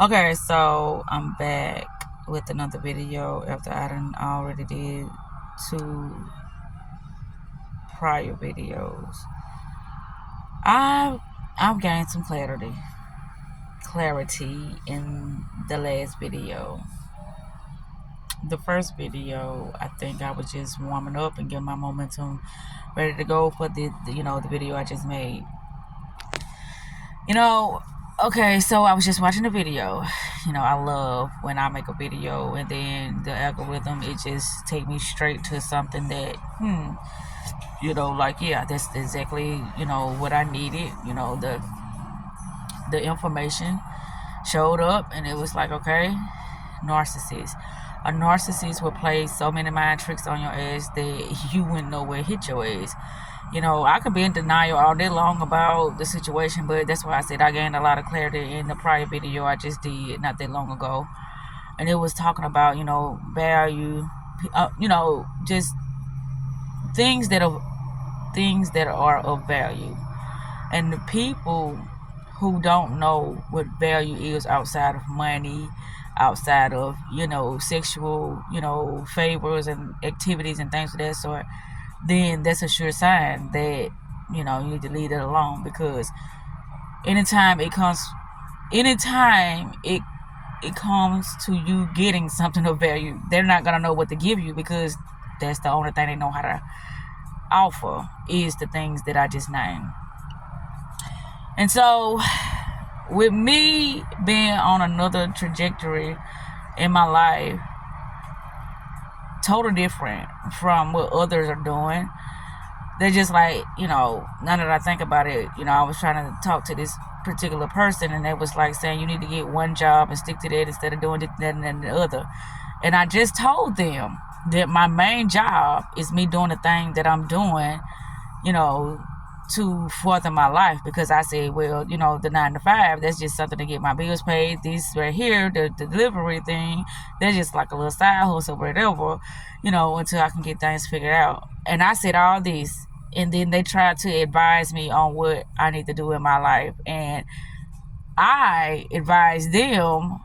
Okay, so I'm back with another video after I done already did 2 prior videos. I've gained some clarity in the last video. The first video, I think I was just warming up and getting my momentum ready to go for the video I just made. Okay, so I was just watching the video. I love when I make a video and then the algorithm, it just take me straight to something that, yeah, that's exactly, what I needed. The information showed up and it was like, okay, narcissist. A narcissist will play so many mind tricks on your ass that you wouldn't know where hit your ass. I could be in denial all day long about the situation, but that's why I said I gained a lot of clarity in the prior video I just did not that long ago. And it was talking about, value, just things that are of value. And the people who don't know what value is outside of money, outside of, sexual, favors and activities and things of that sort, then that's a sure sign that, you need to leave it alone. Because anytime it comes to you getting something of value, they're not going to know what to give you, because that's the only thing they know how to offer is the things that I just named. And so with me being on another trajectory in my life, totally different from what others are doing, they're just like, now that I think about it, I was trying to talk to this particular person and they was like saying you need to get one job and stick to that instead of doing that and the other. And I just told them that my main job is me doing the thing that I'm doing, to further my life. Because I said, well, the 9 to 5, that's just something to get my bills paid. This right here, the delivery thing, that's just like a little side hustle, whatever, until I can get things figured out. And I said all this, and then they tried to advise me on what I need to do in my life. And I advised them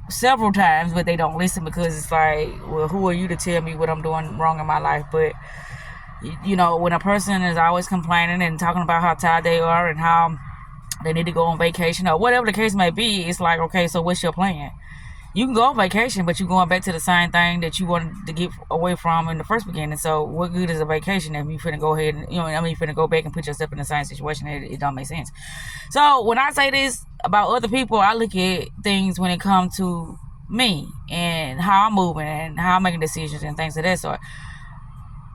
several times, but they don't listen, because it's like, well, who are you to tell me what I'm doing wrong in my life? But when a person is always complaining and talking about how tired they are and how they need to go on vacation or whatever the case may be, it's like, okay, so what's your plan? You can go on vacation, but you're going back to the same thing that you wanted to get away from in the first beginning. So what good is a vacation if you finna go ahead and, you finna go back and put yourself in the same situation? It don't make sense. So when I say this about other people, I look at things when it comes to me and how I'm moving and how I'm making decisions and things of that sort.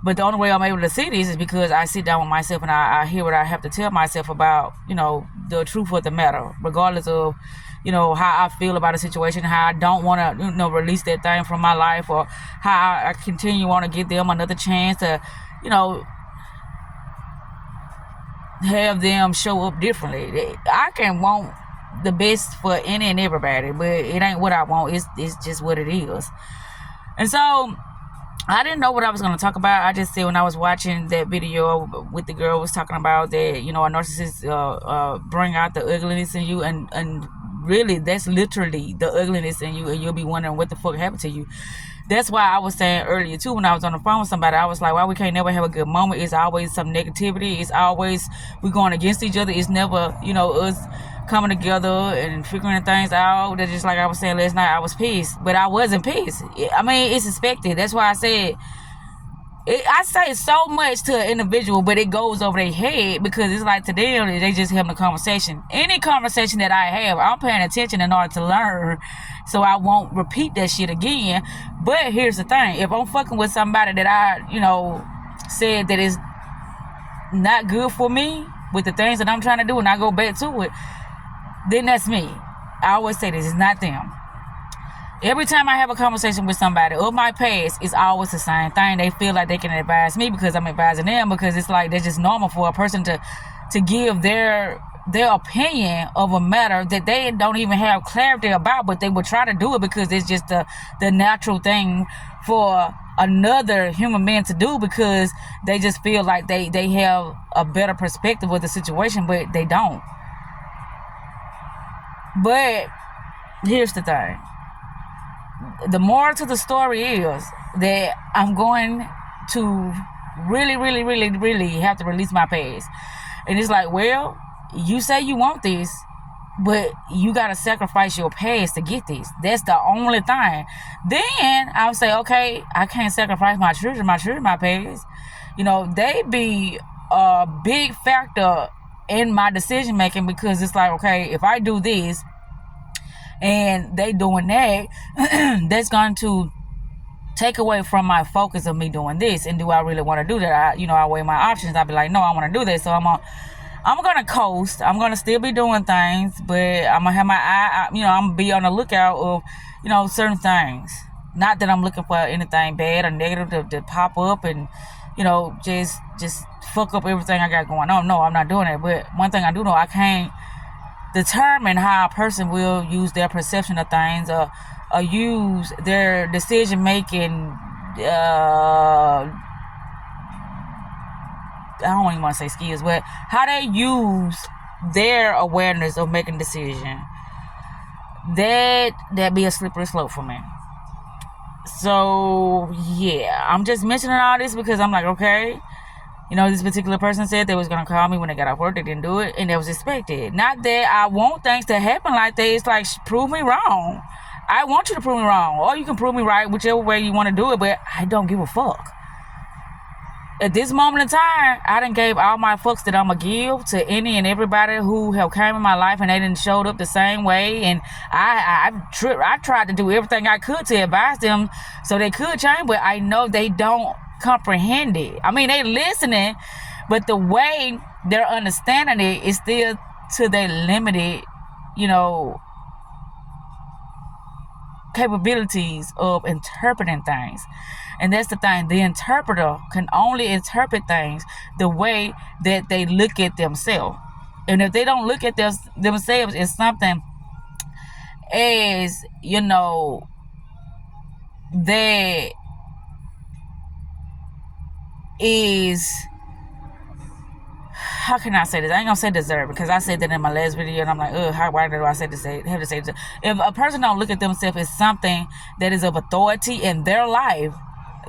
But the only way I'm able to see this is because I sit down with myself and I hear what I have to tell myself about, the truth of the matter, regardless of, how I feel about a situation, how I don't want to, release that thing from my life, or how I continue want to give them another chance to, have them show up differently. I can want the best for any and everybody, but it ain't what I want. It's just what it is. And so I didn't know what I was going to talk about. I just said when I was watching that video with the girl was talking about that, a narcissist bring out the ugliness in you, and really that's literally the ugliness in you, and you'll be wondering what the fuck happened to you. That's why I was saying earlier too, when I was on the phone with somebody, I was like, why we can't never have a good moment? It's always some negativity. It's always we going against each other. It's never, us coming together and figuring things out. That's just like I was saying last night, I was pissed, but I wasn't pissed. I mean, it's expected. That's why I said, I say so much to an individual, but it goes over their head, because it's like to them, they just having a conversation. Any conversation that I have, I'm paying attention in order to learn, so I won't repeat that shit again. But here's the thing. If I'm fucking with somebody that I, said that is not good for me with the things that I'm trying to do, and I go back to it, then that's me. I always say this, it's not them. Every time I have a conversation with somebody of my past, it's always the same thing. They feel like they can advise me because I'm advising them, because it's like that's just normal for a person to give their opinion of a matter that they don't even have clarity about, but they would try to do it because it's just the natural thing for another human being to do, because they just feel like they have a better perspective of the situation, but they don't. But here's the thing. The moral to the story is that I'm going to really have to release my past. And it's like, well, you say you want this, but you got to sacrifice your past to get this. That's the only thing. Then I'll say, okay, I can't sacrifice my children, my past. They be a big factor in my decision making, because it's like, okay, if I do this and they doing that, that's going to take away from my focus of me doing this. And do I really want to do that? I weigh my options. I'll be like, no, I want to do this. So I'm gonna coast. I'm gonna still be doing things, but I'm gonna have my eye. I'm gonna be on the lookout of certain things. Not that I'm looking for anything bad or negative to pop up and just fuck up everything I got going on. No, I'm not doing it. But one thing I do know, I can't determine how a person will use their perception of things or use their decision making. I don't even want to say skills, but how they use their awareness of making decision. That be a slippery slope for me. So yeah, I'm just mentioning all this because I'm like, okay, this particular person said they was gonna call me when they got off work. They didn't do it, and that was expected. Not that I want things to happen like that. It's like, prove me wrong. I want you to prove me wrong, or you can prove me right, whichever way you want to do it. But I don't give a fuck. At this moment in time, I done gave all my fucks that I'ma give to any and everybody who have came in my life, and they didn't showed up the same way. And I tried to do everything I could to advise them so they could change, but I know they don't comprehend it. I mean, they listening, but the way they're understanding it is still to their limited, capabilities of interpreting things. And that's the thing. The interpreter can only interpret things the way that they look at themselves. And if they don't look at themselves as something as, that is, how can I say this? I ain't gonna say deserve, because I said that in my last video, and I'm like, why do I have to say this? If a person don't look at themselves as something that is of authority in their life,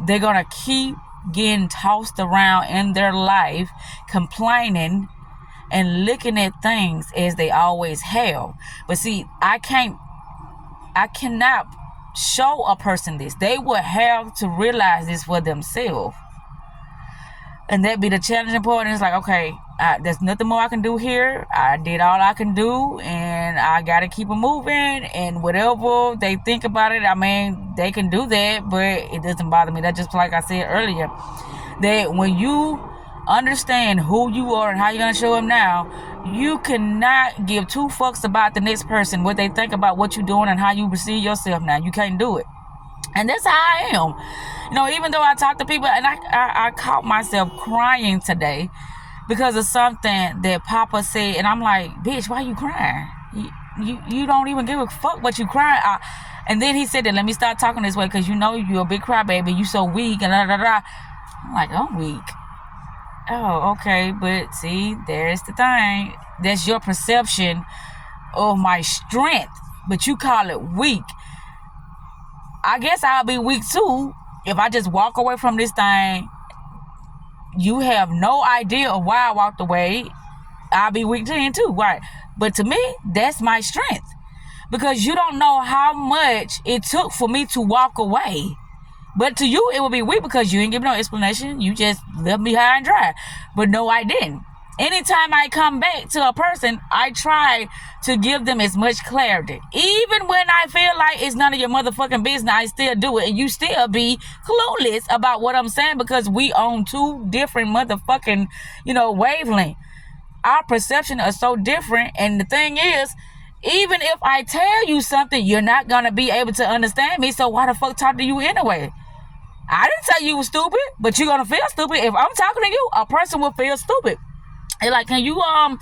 they're gonna keep getting tossed around in their life, complaining and looking at things as they always have. But see, I cannot show a person this. They will have to realize this for themselves. And that be the challenging part. And it's like, okay, there's nothing more I can do here. I did all I can do, and I gotta keep it moving. And whatever they think about it, I mean, they can do that, but it doesn't bother me. That's just like I said earlier, that when you understand who you are and how you're gonna show up now, you cannot give two fucks about the next person, what they think about what you're doing and how you perceive yourself now. You can't do it. And that's how I am. Even though I talk to people, and I caught myself crying today because of something that Papa said, and I'm like, bitch, why you crying? You don't even give a fuck what you crying. And then he said that, let me start talking this way, because you're a big crybaby, you so weak, and I'm like, I'm weak. Oh, okay, but see, there's the thing. That's your perception of my strength, but you call it weak. I guess I'll be weak too if I just walk away from this thing. You have no idea of why I walked away. I'll be weak then too, right? But to me, that's my strength, because you don't know how much it took for me to walk away. But to you, it would be weak because you didn't give no explanation. You just left me high and dry. But no, I didn't. Anytime I come back to a person, I try to give them as much clarity. Even when I feel like it's none of your motherfucking business, I still do it. And you still be clueless about what I'm saying, because we own two different motherfucking, wavelength. Our perception is so different. And the thing is, even if I tell you something, you're not going to be able to understand me. So why the fuck talk to you anyway? I didn't tell you was stupid, but you're going to feel stupid. If I'm talking to you, a person will feel stupid. And like, can you, I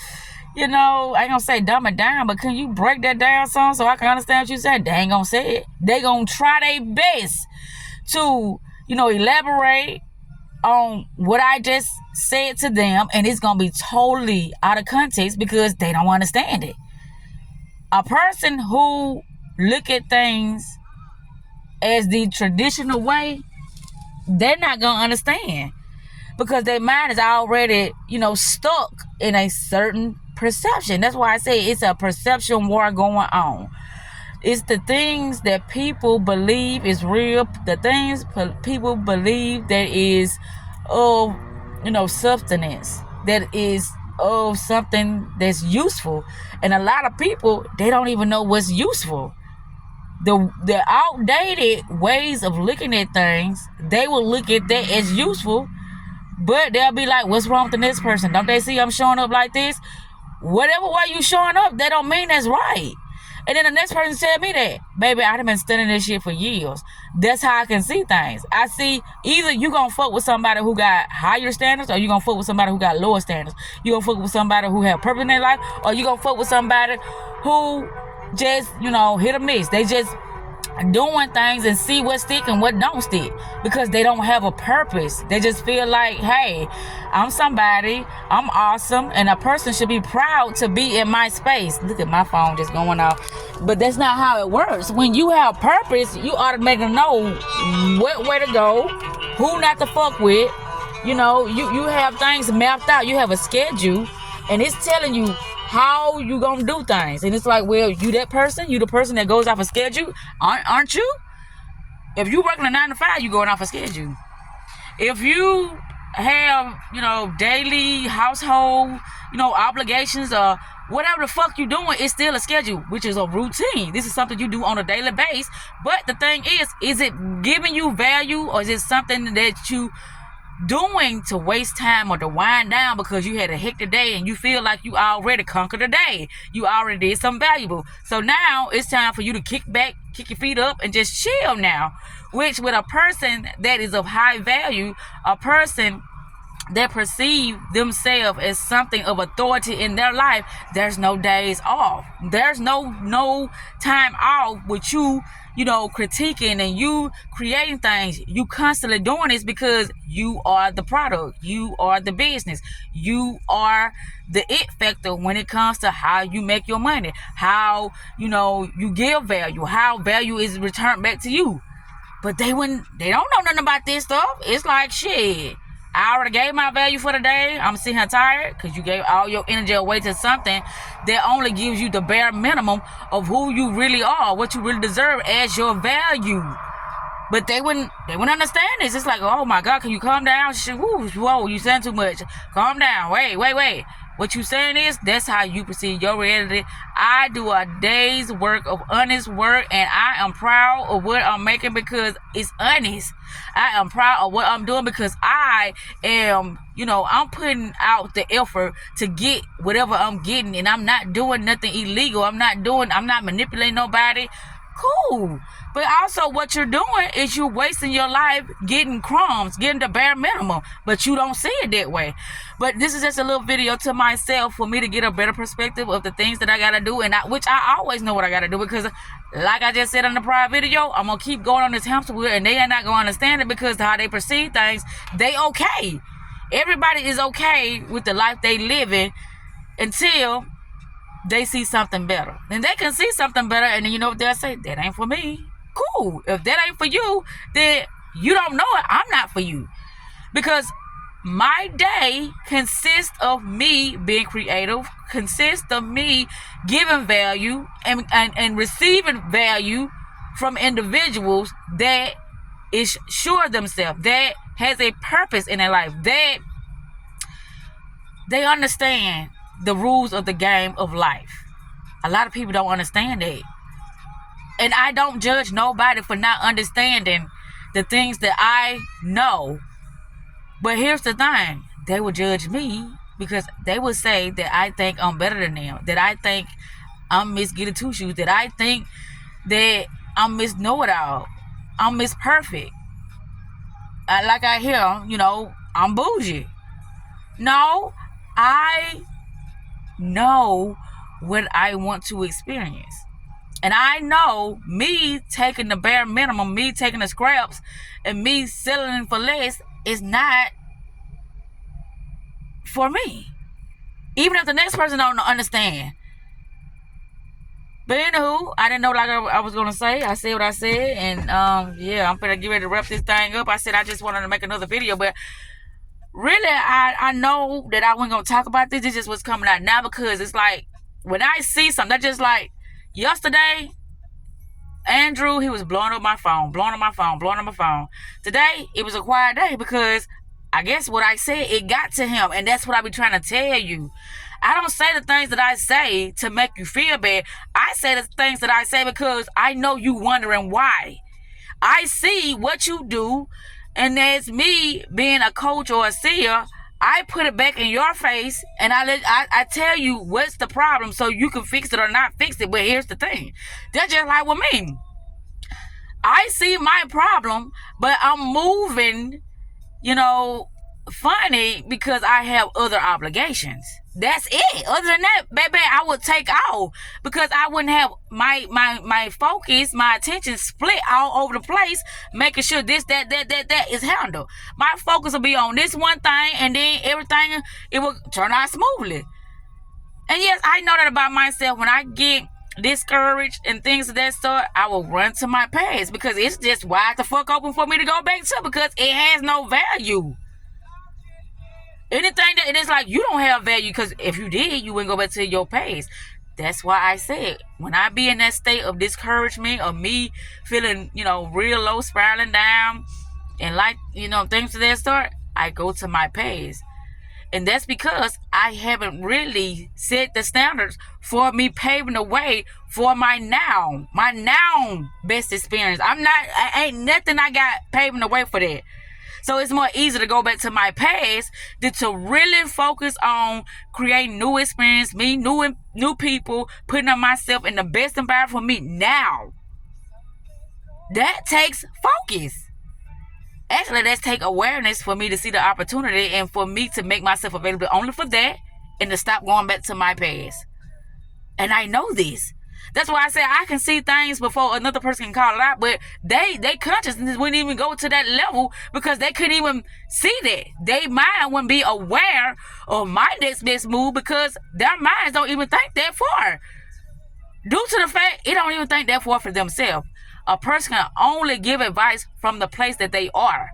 ain't gonna say dumb it down, but can you break that down some so I can understand what you said? They ain't gonna say it. They gonna try their best to, elaborate on what I just said to them, and it's gonna be totally out of context because they don't understand it. A person who look at things as the traditional way, they're not gonna understand, because their mind is already, stuck in a certain perception. That's why I say it's a perception war going on. It's the things that people believe is real, the things people believe that is of, substance, that is of something that's useful. And a lot of people, they don't even know what's useful. The outdated ways of looking at things, they will look at that as useful, but they'll be like, what's wrong with the next person? Don't they see I'm showing up like this? Whatever way you showing up, that don't mean that's right. And then the next person tell me that, baby, I've been studying this shit for years. That's how I can see things. I see either you gonna fuck with somebody who got higher standards, or you gonna fuck with somebody who got lower standards. You gonna fuck with somebody who have purpose in their life, or you gonna fuck with somebody who just, hit or miss. They just doing things and see what stick and what don't stick, because they don't have a purpose. They just feel like, hey, I'm somebody, I'm awesome, and a person should be proud to be in my space. Look at my phone just going off. But that's not how it works. When you have purpose, you automatically know what way to go, who not to fuck with. You have things mapped out. You have a schedule, and it's telling you how you gonna do things. And it's like, well, you that person, you the person that goes off a schedule, aren't you? If you working a 9 to 5, you going off a schedule. If you have, daily household, obligations, or whatever the fuck you doing, it's still a schedule, which is a routine. This is something you do on a daily basis. But the thing is it giving you value, or is it something that you doing to waste time or to wind down because you had a hectic day and you feel like you already conquered the day? You already did something valuable. So now it's time for you to kick back, kick your feet up, and just chill now. Which, with a person that is of high value, a person that perceive themselves as something of authority in their life, there's no days off. There's no time off with you, critiquing and you creating things. You constantly doing this because you are the product. You are the business. You are the it factor when it comes to how you make your money, how, you give value, how value is returned back to you. But they don't know nothing about this stuff. It's like, shit, I already gave my value for the day. I'm sitting here tired because you gave all your energy away to something that only gives you the bare minimum of who you really are, what you really deserve as your value. But they wouldn't understand this. It's like, oh my God, can you calm down? Whoa, you saying too much. Calm down. Wait. What you saying is, that's how you perceive your reality. I do a day's work of honest work, and I am proud of what I'm making because it's honest. I am proud of what I'm doing because I am, I'm putting out the effort to get whatever I'm getting, and I'm not doing nothing illegal. I'm not manipulating nobody. Cool. But also what you're doing is you're wasting your life getting crumbs, getting the bare minimum, but you don't see it that way. But this is just a little video to myself for me to get a better perspective of the things that I gotta do, and which I always know what I gotta do, because like I just said in the prior video, I'm gonna keep going on this hamster wheel, and they are not gonna understand it because how they perceive things, they okay. Everybody is okay with the life they live in until they see something better. And they can see something better, and then you know what they'll say? That ain't for me. Cool. If that ain't for you, then you don't know it. I'm not for you. Because my day consists of me being creative, consists of me giving value and receiving value from individuals that is sure of themselves, that has a purpose in their life, that they understand the rules of the game of life. A lot of people don't understand that. And I don't judge nobody for not understanding the things that I know. But here's the thing. They will judge me because they will say that I think I'm better than them, that I think I'm Miss Get It Two Shoes, that I think that I'm Miss Know It All, I'm Miss Perfect. Like I hear, I'm bougie. No, I know what I want to experience. And I know me taking the bare minimum, me taking the scraps, and me selling for less is not for me. Even if the next person don't understand. But anywho, I didn't know like I was gonna say. I said what I said, and yeah, I'm gonna get ready to wrap this thing up. I said I just wanted to make another video, but really, I know that I wasn't gonna talk about this. This just was coming out now because it's like when I see something, that's just like yesterday. Andrew, he was blowing up my phone. Today, it was a quiet day because I guess what I said, it got to him. And that's what I be trying to tell you. I don't say the things that I say to make you feel bad. I say the things that I say because I know you wondering why. I see what you do, and as me being a coach or a seer, I put it back in your face, and I tell you what's the problem so you can fix it or not fix it. But here's the thing. That's just like with me. I see my problem, but I'm moving, funny because I have other obligations. That's it. Other than that, baby, I would take off because I wouldn't have my focus, my attention split all over the place, making sure this, that is handled. My focus will be on this one thing, and then everything, it will turn out smoothly. And yes, I know that about myself. When I get discouraged and things of that sort, I will run to my past because it's just wide the fuck open for me to go back to because it has no value. Anything that it is like you don't have value because if you did, you wouldn't go back to your past. That's why I said when I be in that state of discouragement or me feeling, real low, spiraling down, and like, things of that sort, I go to my past. And that's because I haven't really set the standards for me paving the way for my now best experience. Ain't nothing I got paving the way for that. So it's more easy to go back to my past than to really focus on creating new experience, me, new people, putting up myself in the best environment for me now. That takes focus. Actually, that's take awareness for me to see the opportunity and for me to make myself available only for that and to stop going back to my past. And I know this. That's why I say I can see things before another person can call it out, but they consciousness wouldn't even go to that level because they couldn't even see that. Their mind wouldn't be aware of my next best move because their minds don't even think that far. Due to the fact it don't even think that far for themselves. A person can only give advice from the place that they are.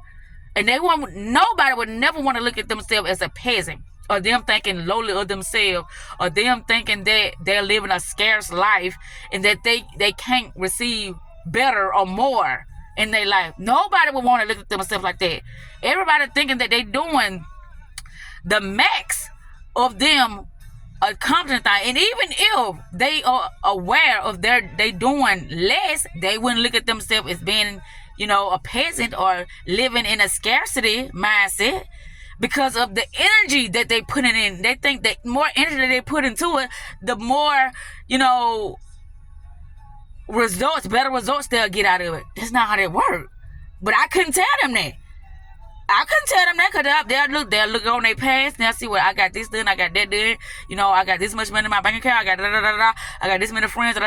And nobody would never want to look at themselves as a peasant, or them thinking lowly of themselves, or them thinking that they're living a scarce life and that they can't receive better or more in their life. Nobody would want to look at themselves like that. Everybody thinking that they're doing the max of them accomplishing things. And even if they are aware of they doing less, they wouldn't look at themselves as being, a peasant or living in a scarcity mindset because of the energy that they put in. They think that more energy that they put into it, the more, better results they'll get out of it. That's not how they work. But I couldn't tell them that. Because they'll look on their past and they'll see, well, I got this done, I got that done, I got this much money in my bank account, I got I got this many friends,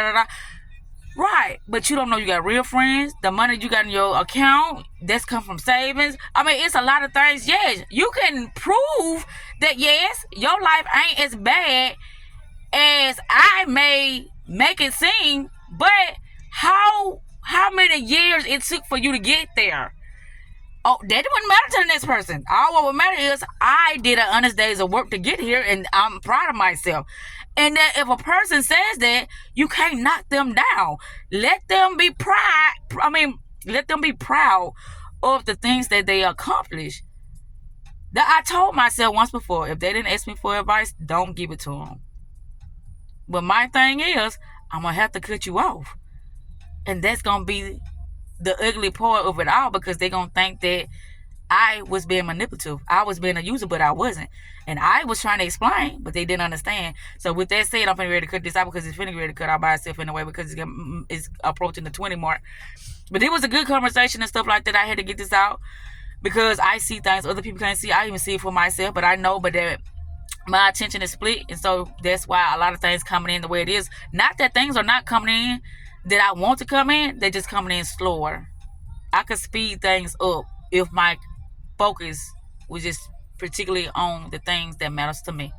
Right, but you don't know you got real friends. The money you got in your account, that's come from savings. I mean, it's a lot of things. Yes, you can prove that, yes, your life ain't as bad as I may make it seem, but how many years it took for you to get there? Oh, that wouldn't matter to the next person. All what would matter is I did an honest days of work to get here, and I'm proud of myself. And that if a person says that, you can't knock them down. Let them be proud of the things that they accomplish. That I told myself once before, if they didn't ask me for advice, don't give it to them. But my thing is, I'm going to have to cut you off. And that's going to be the ugly part of it all because they're going to think that I was being manipulative. I was being a user, but I wasn't. And I was trying to explain, but they didn't understand. So with that said, I'm finna ready to cut this out because it's finna ready to cut out by itself anyway because it's approaching the 20 mark. But it was a good conversation and stuff like that. I had to get this out because I see things other people can't see. I even see it for myself, but I know that my attention is split. And so that's why a lot of things coming in the way it is. Not that things are not coming in that I want to come in. They're just coming in slower. I could speed things up if my focus was just particularly on the things that matters to me.